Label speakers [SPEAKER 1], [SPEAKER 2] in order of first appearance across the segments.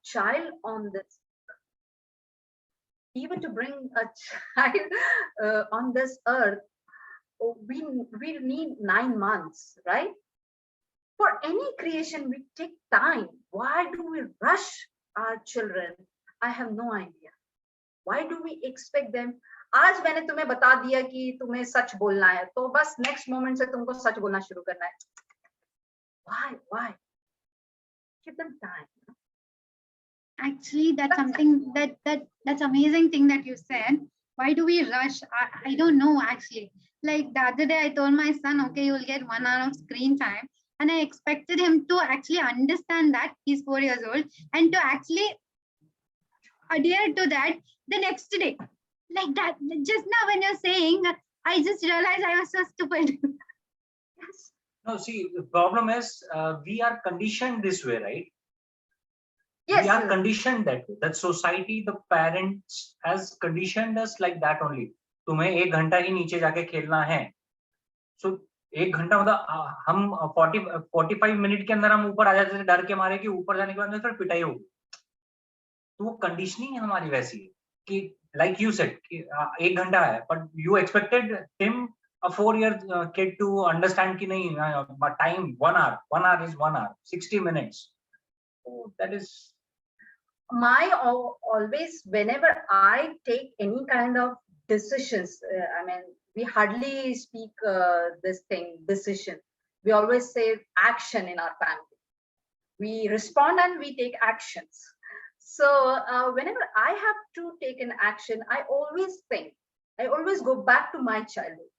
[SPEAKER 1] child on this, even to bring a child on this earth, we need 9 months, right? For any creation, we take time. Why do we rush our children? I have no idea. Why do we expect them? आज मैंने तुम्हें बता दिया कि तुम्हें सच बोलना है, तो बस next moment से तुमको सच बोलना शुरू करना है. Why? Give them time.
[SPEAKER 2] Actually, that's something that's amazing thing that you said. Why do we rush? I don't know actually. Like the other day, I told my son, okay, you will get 1 hour of screen time. And I expected him to actually understand that he's 4 years old and to actually adhere to that the next day. Like that, just now when you're saying, I just realized I was so stupid.
[SPEAKER 1] Yes.
[SPEAKER 3] No, see, the problem is we are conditioned this way, right?
[SPEAKER 1] Yes.
[SPEAKER 3] We are conditioned that way. That society, the parents has conditioned us like that only. तुम्हें 1 घंटा ही नीचे जाके खेलना है. So 1 घंटा मतलब हम 45 minute के अंदर हम ऊपर आ जाते थे डर के मारे कि ऊपर जाने के बाद में फिर पिटाई होगी. तो वो कंडीशनिंग हमारी वैसी है कि like you said कि 1 घंटा है, but you expected him, a 4-year kid, to understand कि नहीं, time 1 hour. 1 hour is 1 hour. 60 minutes. So that is.
[SPEAKER 1] Always, whenever I take any kind of decisions, I mean, we hardly speak this thing, decision. We always say action in our family. We respond and we take actions. So whenever I have to take an action, I always go back to my childhood.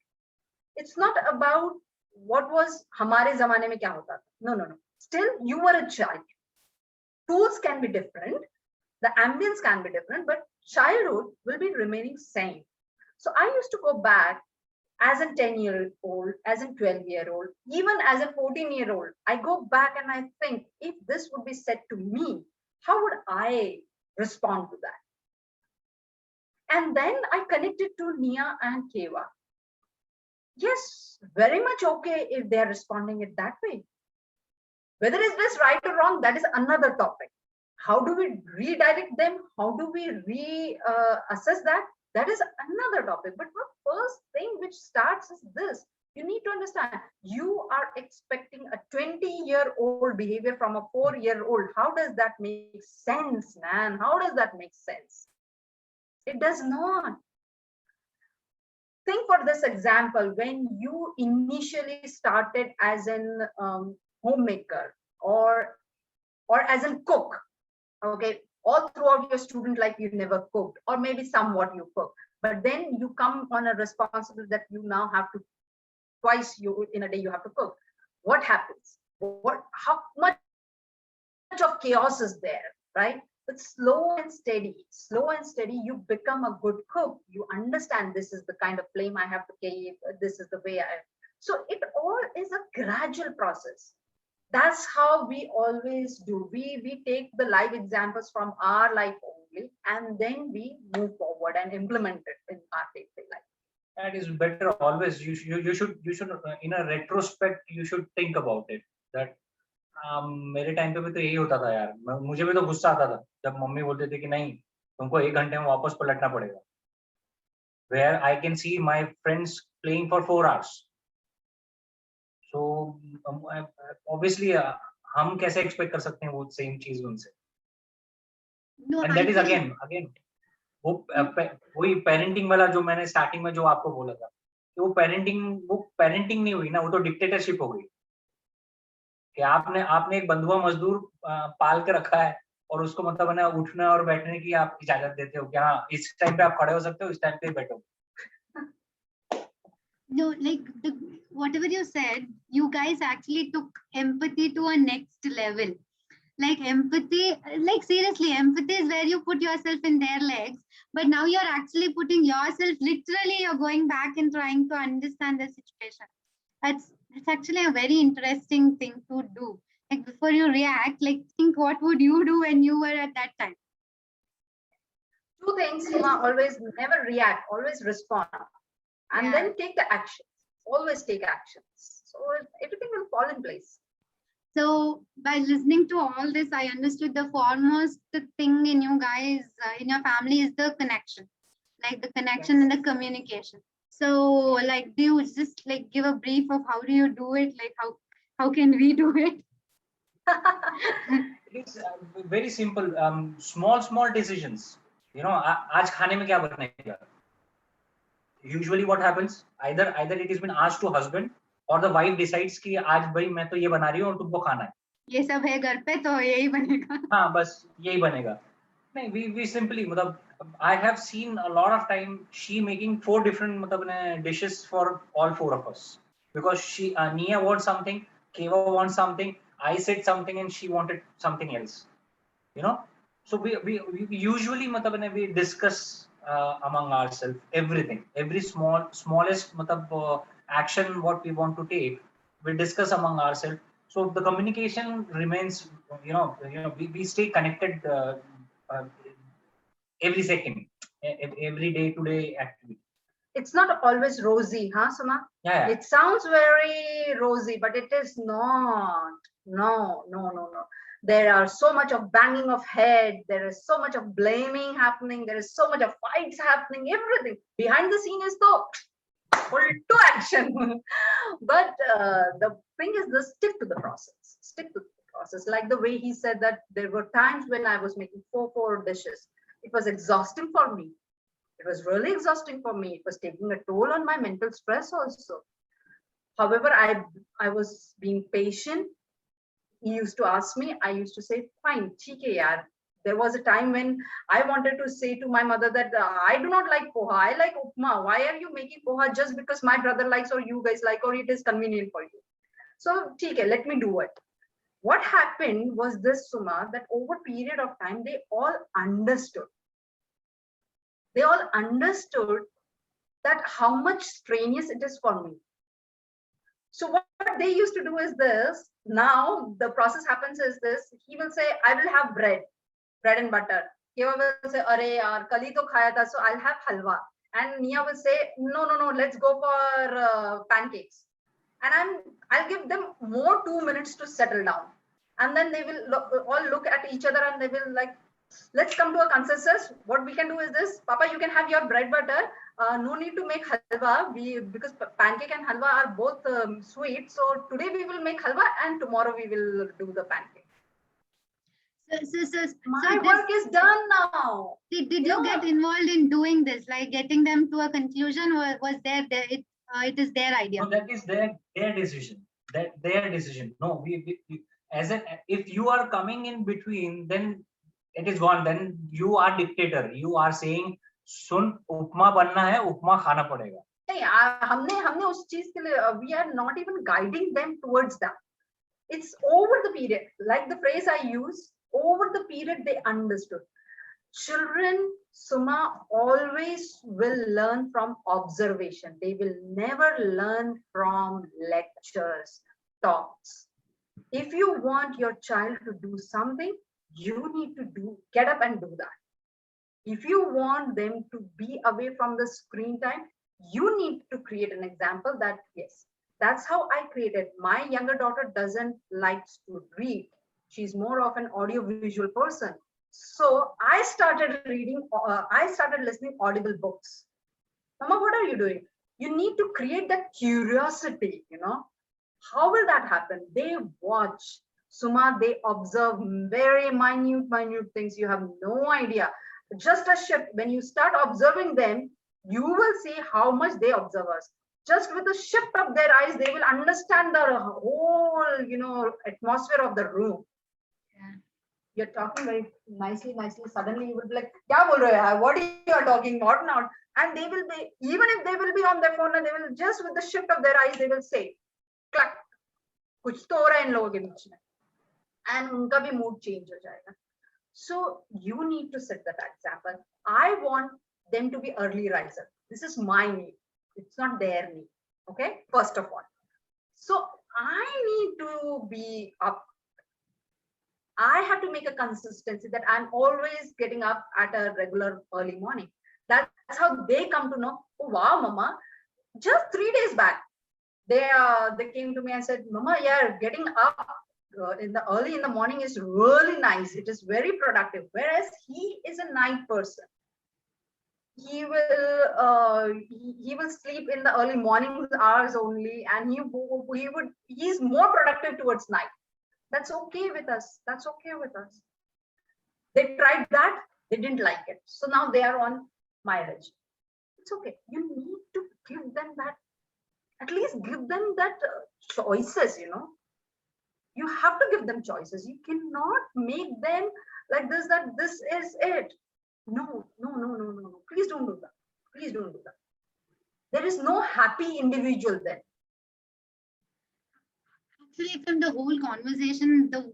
[SPEAKER 1] It's not about what was हमारे ज़माने में क्या होता था. No. Still, you were a child. Tools can be different. The ambience can be different, but childhood will be remaining same. So I used to go back as a 10-year-old, as a 12-year-old, even as a 14-year-old. I go back and I think, if this would be said to me, how would I respond to that? And then I connected to Nia and Keva. Yes, very much okay if they are responding it that way. Whether is this right or wrong, that is another topic. How do we redirect them? How do we assess that? That is another topic. But the first thing which starts is this. You need to understand, you are expecting a 20-year-old behavior from a 4-year-old. How does that make sense, man? How does that make sense? It does not. Think for this example, when you initially started as an homemaker or as a cook, okay, all throughout your student life you never cooked, or maybe somewhat you cook, but then you come on a responsibility that you now have to twice in a day you have to cook. What happens? How much of chaos is there, right? But slow and steady, you become a good cook. You understand this is the kind of flame I have to keep, this is the way so it all is a gradual process. That's how we always do. We take the live examples from our life only, and then we move forward and implement it in our day-to-day life.
[SPEAKER 3] That is better always. You should in a retrospect you should think about it. That मेरे time पे भी तो यही होता था यार. मुझे भी तो गुस्सा आता था जब मम्मी बोलते थे कि नहीं तुमको 1 घंटे में वापस पलटना पड़ेगा. Where I can see my friends playing for 4 hours. So obviously हम कैसे एक्सपेक्ट कर सकते हैं वो सेम चीज उनसे. And that is again वही पेरेंटिंग वाला जो मैंने स्टार्टिंग में जो आपको बोला था कि वो पेरेंटिंग नहीं हुई ना, वो तो डिक्टेटरशिप हो गई कि आपने एक बंधुआ मजदूर पाल के रखा है और उसको मतलब है ना उठने और बैठने की आप इजाजत देते हो कि हाँ इस टाइम पे आप खड़े हो सकते हो, इस टाइम पे बैठो.
[SPEAKER 2] No, like whatever you said, you guys actually took empathy to a next level. Like empathy, like seriously, empathy is where you put yourself in their legs, but now you're actually putting yourself, literally you're going back and trying to understand the situation. It's actually a very interesting thing to do. Like before you react, like think what would you do when you were at that time?
[SPEAKER 1] 2 things, always never react, always respond. And then take the actions. Always take actions. So everything will fall in place.
[SPEAKER 2] So by listening to all this, I understood the foremost thing in you guys, in your family, is the connection, like the connection and the communication. So like, do you just like give a brief of how do you do it? Like how can we do it?
[SPEAKER 3] It's very simple. Small decisions. You know, आज खाने में क्या बनेगा? Usually what happens? Either it has been asked to husband or the wife decides कि आज भाई मैं तो ये बना रही हूँ और तुमको खाना है.
[SPEAKER 2] ये सब है घर पे तो यही बनेगा.
[SPEAKER 3] हाँ बस यही बनेगा. नहीं, we simply मतलब I have seen a lot of time she making 4 different मतलब dishes for all 4 of us because she Nia wants something, Keva wants something, I said something and she wanted something else. You know, so we usually मतलब we discuss among ourselves everything, every smallest मतलब action what we want to take, we discuss among ourselves. So the communication remains, we stay connected every second, every day-to-day activity.
[SPEAKER 1] It's not always rosy, huh, Suma?
[SPEAKER 3] Yeah.
[SPEAKER 1] It sounds very rosy, but it is not. No. There are so much of banging of head. There is so much of blaming happening. There is so much of fights happening. Everything behind the scene is though full to action. But the thing is, this stick to the process. Stick to the process. Like the way he said that there were times when I was making four dishes. It was exhausting for me. It was really exhausting for me. It was taking a toll on my mental stress also. However, I was being patient. He used to ask me, I used to say, fine, theek hai yaar. There was a time when I wanted to say to my mother that I do not like poha, I like upma. Why are you making poha just because my brother likes or you guys like or it is convenient for you? So, theek hai, let me do it. What happened was this, Suma, that over a period of time, they all understood. They all understood that how much strenuous it is for me. So what they used to do is this. Now the process happens is this. He will say, I will have bread and butter. Keva will say, Arey yaar, kali to khaya tha, so I'll have halwa. And Nia will say, no, let's go for pancakes. And I'll give them more 2 minutes to settle down. And then they will all look at each other and they will like, let's come to a consensus. What we can do is this, Papa, you can have your bread butter. No need to make halwa because pancake and halwa are both sweet. So today we will make halwa and tomorrow we will do the pancake. My work is done now.
[SPEAKER 2] Did you get involved in doing this, like getting them to a conclusion, or was it is their idea?
[SPEAKER 3] No, that is their decision. Their decision. No, we if you are coming in between, then it is gone. Then you are dictator. You are saying, सुन उपमा बनना है, उपमा खाना पड़ेगा.
[SPEAKER 1] नहीं, हमने उस चीज के लिए we are not even guiding them towards that. It's over the period, like the phrase I use, over the period they understood. Children, Suma, always will learn from observation. They will never learn from lectures, talks. If you want your child to do something, you need to get up and do that. If you want them to be away from the screen time, you need to create an example that, yes, that's how I created. My younger daughter doesn't like to read. She's more of an audio-visual person. So I started listening audible books. Mama, what are you doing? You need to create that curiosity, How will that happen? They watch. Suma, they observe very minute things. You have no idea. Just a shift. When you start observing them, you will see how much they observe us. Just with a shift of their eyes, they will understand the whole, atmosphere of the room. Yeah. You're talking very nicely. Suddenly you will be like, "Kya bol rahe hai? What you are talking, what not?" And they will be, even if they will be on their phone, and they will just with the shift of their eyes, they will say, "Clack, kuch to ho raha hai in logon ke beech mein." And unka bhi mood change ho jayega. So you need to set that example. I want them to be early riser. This is my need. It's not their need. Okay, first of all. So I need to be up. I have to make a consistency that I'm always getting up at a regular early morning. That's how they come to know, oh wow, Mama, just 3 days back, they came to me and said, Mama, yeah, getting up in the early in the morning is really nice. It is very productive. Whereas he is a night person. He will sleep in the early morning hours only, and he's more productive towards night. That's okay with us. That's okay with us. They tried that, they didn't like it. So now they are on my regime. It's okay. You need to give them that, at least give them that choices, You have to give them choices. You cannot make them like this, that this is it. No, no, no, no, no, no. Please don't do that. Please don't do that. There is no happy individual then.
[SPEAKER 2] Actually, from the whole conversation, the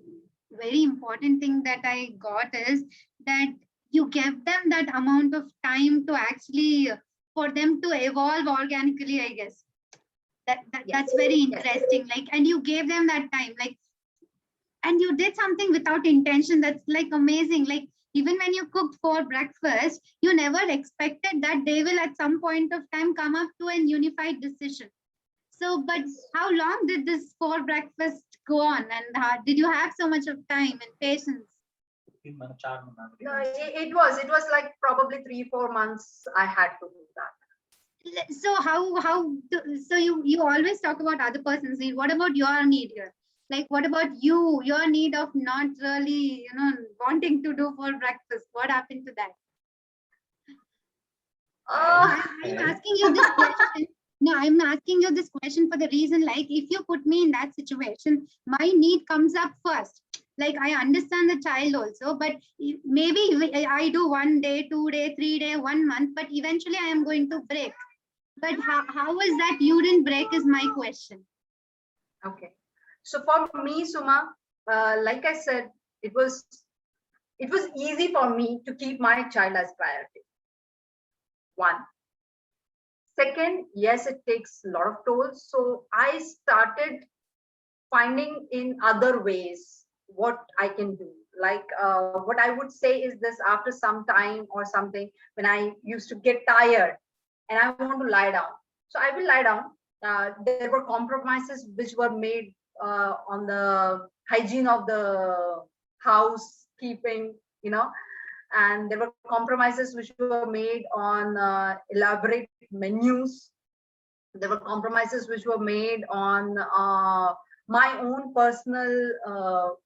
[SPEAKER 2] very important thing that I got is that you give them that amount of time to actually for them to evolve organically, I guess. That's very interesting. Like, and you gave them that time, like, and you did something without intention. That's like amazing. Like, even when you cooked for breakfast, you never expected that they will at some point of time come up to an unified decision. So, but how long did this for breakfast go on, and did you have so much of time and patience?
[SPEAKER 1] No, it was like probably 3-4 months I had to do that.
[SPEAKER 2] So so you always talk about other person's need. What about your need here? Like, what about your need of not really, wanting to do for breakfast? What happened to that? I'm asking you this question. No, I'm asking you this question for the reason, like, if you put me in that situation, my need comes up first. Like, I understand the child also, but maybe I do 1 day, 2 day, 3 day, 1 month, but eventually I am going to break. But how is that you didn't break is my question.
[SPEAKER 1] Okay. So for me, Suma, like I said, it was easy for me to keep my child as priority. One. Second, yes, it takes a lot of tolls. So I started finding in other ways what I can do. Like what I would say is this: after some time or something, when I used to get tired and I want to lie down, so I will lie down. There were compromises which were made on the hygiene of the housekeeping, and there were compromises which were made on elaborate menus. There were compromises which were made on my own personal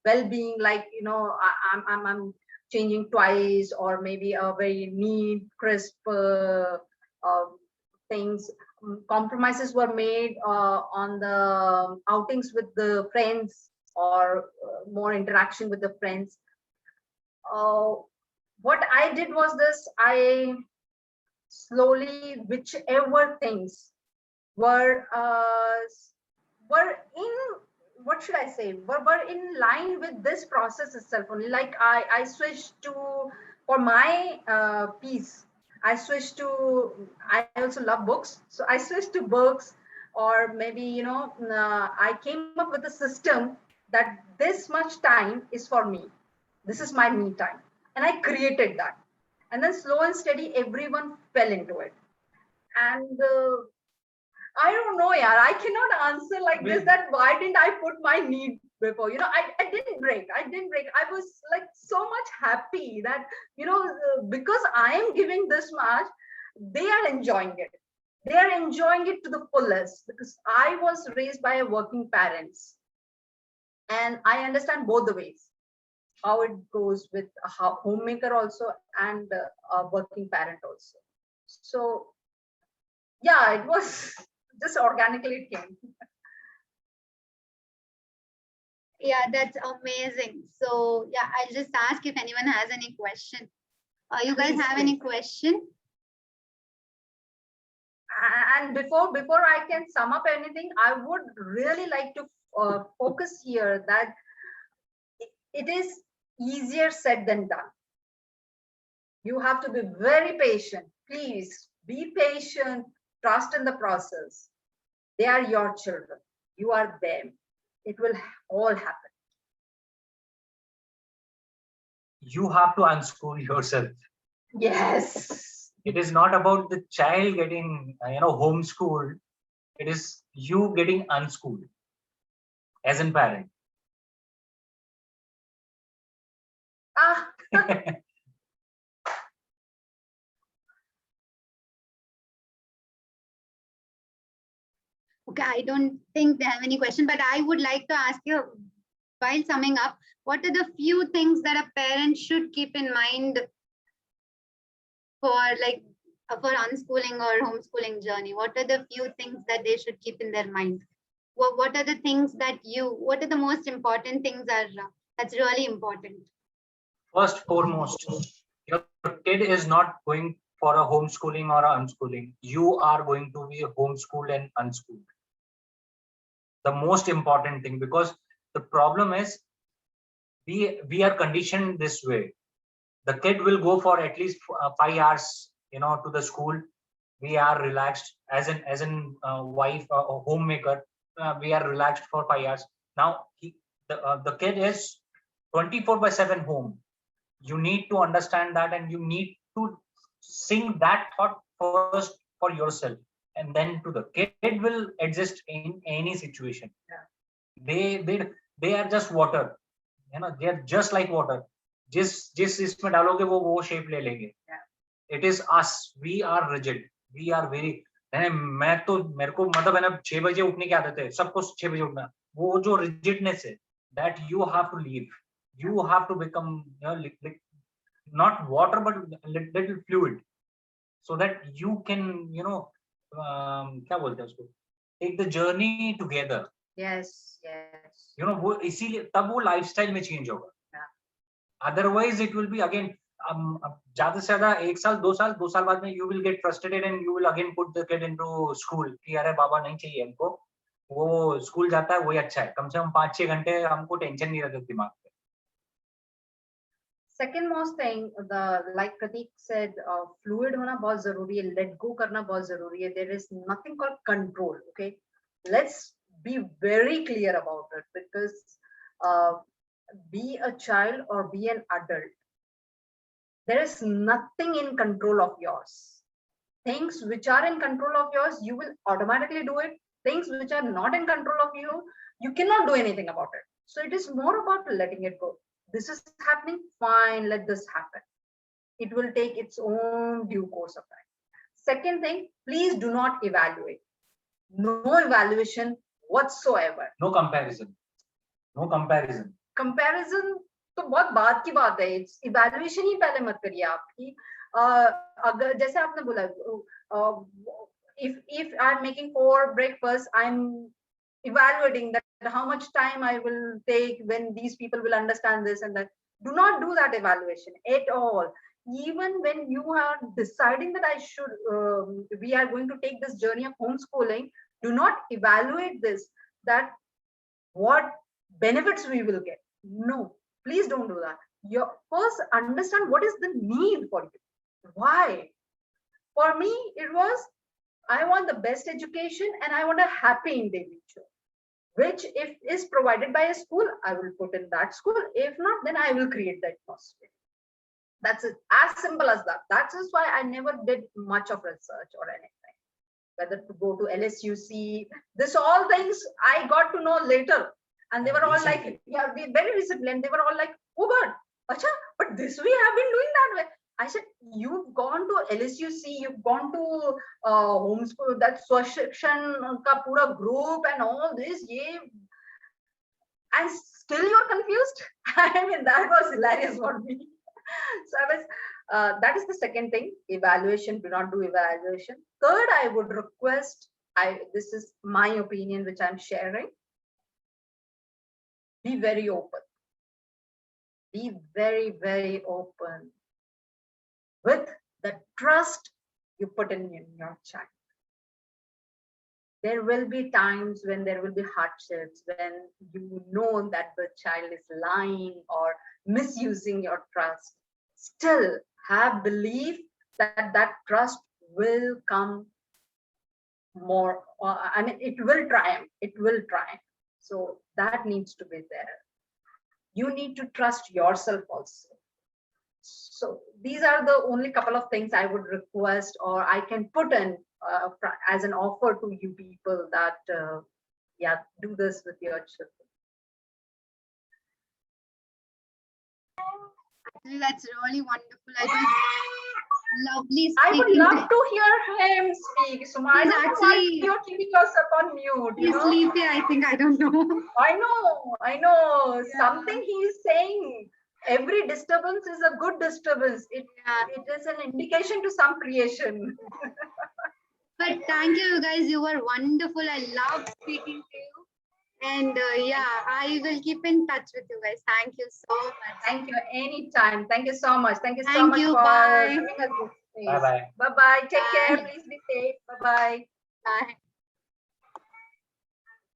[SPEAKER 1] well-being, like I'm changing twice, or maybe a very neat, crisp things. Compromises were made on the outings with the friends, or more interaction with the friends. What I did was this: I slowly, whichever things were in, what should I say, were in line with this process itself only. Like I switched to, for my piece, I switched to, I also love books, so I switched to books. Or maybe I came up with a system that this much time is for me, this is my me time, and I created that. And then slow and steady, everyone fell into it. And I don't know, yeah, I cannot answer like this, that why didn't I put my need before? I didn't break. I was like so much happy that, because I am giving this much, they are enjoying it. They are enjoying it to the fullest, because I was raised by a working parents. And I understand both the ways, how it goes with a homemaker also, and a working parent also. So yeah, it was just organically it came.
[SPEAKER 2] Yeah, that's amazing. So yeah, I'll just ask if anyone has any question. You guys have any question?
[SPEAKER 1] And before I can sum up anything, I would really like to focus here that it is easier said than done. You have to be very patient. Please be patient, trust in the process. They are your children. You are them. It will all happen.
[SPEAKER 3] You have to unschool yourself.
[SPEAKER 1] Yes.
[SPEAKER 3] It is not about the child getting, homeschooled. It is you getting unschooled as a parent.
[SPEAKER 1] Ah,
[SPEAKER 2] Okay, I don't think they have any question, but I would like to ask you, while summing up, what are the few things that a parent should keep in mind for like for unschooling or homeschooling journey? What are the few things that they should keep in their mind? What are the things that what are the most important things that's really important?
[SPEAKER 3] First, foremost, your kid is not going for a homeschooling or a unschooling. You are going to be homeschooled and unschooled. The most important thing, because the problem is we are conditioned this way. The kid will go for at least 5 hours, to the school. We are relaxed as an wife or homemaker. We are relaxed for 5 hours. Now the kid is 24/7 home. You need to understand that, and you need to sink that thought first for yourself, and then to the kid will exist in any situation.
[SPEAKER 1] Yeah.
[SPEAKER 3] They are just water, they are just like water. जिस इसमें डालोगे वो shape ले लेंगे. It is us, we are rigid, we are very. मैं तो मेरे को मतलब है ना 6 बजे उठने की आदत है, सबको 6 बजे उठना. वो जो rigidness है, that you have to leave. You have to become, not water but little fluid, so that you can, क्या बोलते हैं उसको, take the journey together.
[SPEAKER 1] yes, yes.
[SPEAKER 3] वो इसीलिए तब वो लाइफस्टाइल में चेंज होगा.
[SPEAKER 1] Yeah.
[SPEAKER 3] Otherwise it will be again, ज्यादा से ज्यादा 1 साल 2 साल बाद में you will get frustrated and you will again put the kid into school कि अरे बाबा नहीं चाहिए हमको, वो स्कूल जाता है वही अच्छा है, कम से कम 5-6 घंटे हमको टेंशन नहीं रहता दिमाग पे.
[SPEAKER 1] Second most thing, like Pratik said, fluid होना बहुत जरूरी है, let go करना बहुत जरूरी है. There is nothing called control. Okay, let's be very clear about it, because be a child or be an adult, there is nothing in control of yours. Things which are in control of yours, you will automatically do it. Things which are not in control of you, you cannot do anything about it. So it is more about letting it go. This is happening, fine, let this happen. It will take its own due course of time. Second thing, please do not evaluate. No evaluation whatsoever.
[SPEAKER 3] No comparison. No comparison.
[SPEAKER 1] Comparison तो बहुत बात की बात है. It's evaluation ही पहले मत करिए आपकी. अगर जैसे आपने बोला, if I'm making 4 breakfast, I'm evaluating that how much time I will take when these people will understand this and that. Do not do that evaluation at all. Even when you are deciding that we are going to take this journey of homeschooling, do not evaluate this, that what benefits we will get. No, please don't do that. You first understand what is the need for you. Why? For me, it was, I want the best education and I want a happy individual, which if is provided by a school, I will put in that school. If not, then I will create the atmosphere. That's it. As simple as that. That is why I never did much of research or anything. Whether to go to LSUC, this all things I got to know later. And they were all like, yeah, very recently. And they were all like, oh God, acha, but this we have been doing that way. I said, you've gone to LSUC, you've gone to homeschool, that Swashikshan ka pura group and all this, yeah, and still you're confused. I mean, that was hilarious for me. So I was, that is the second thing, evaluation. Do not do evaluation. Third, I would request, this is my opinion which I'm sharing, be very open. Be very, very open with the trust you put in your child. There will be times when there will be hardships, when you know that the child is lying or misusing your trust. Still have belief that that trust will come more, I mean, it will triumph. It will triumph. So that needs to be there. You need to trust yourself also. So these are the only couple of things I would request, or I can put in as an offer to you people, that yeah, do this with your children.
[SPEAKER 2] Actually, that's really wonderful. It was lovely
[SPEAKER 1] I would
[SPEAKER 2] speaking
[SPEAKER 1] love to hear him speak. Suma, I
[SPEAKER 2] He's
[SPEAKER 1] don't know why
[SPEAKER 2] actually-
[SPEAKER 1] you're keeping yourself on mute. You
[SPEAKER 2] He's
[SPEAKER 1] know?
[SPEAKER 2] sleepy, I think. I don't know.
[SPEAKER 1] I know.
[SPEAKER 2] Yeah.
[SPEAKER 1] Something he is saying. Every disturbance is a good disturbance. It is an indication to some creation.
[SPEAKER 2] But thank you, you guys. You were wonderful. I loved speaking to you. And yeah, I will keep in touch with you guys. Thank you so much.
[SPEAKER 1] Thank you anytime. Thank you so much. Thank you so
[SPEAKER 2] Thank
[SPEAKER 1] much
[SPEAKER 2] you.
[SPEAKER 1] for
[SPEAKER 2] Bye.
[SPEAKER 1] giving us this space.
[SPEAKER 3] Bye bye.
[SPEAKER 1] Bye bye. Take care.
[SPEAKER 2] Bye.
[SPEAKER 1] Please be safe. Bye bye.
[SPEAKER 2] Bye.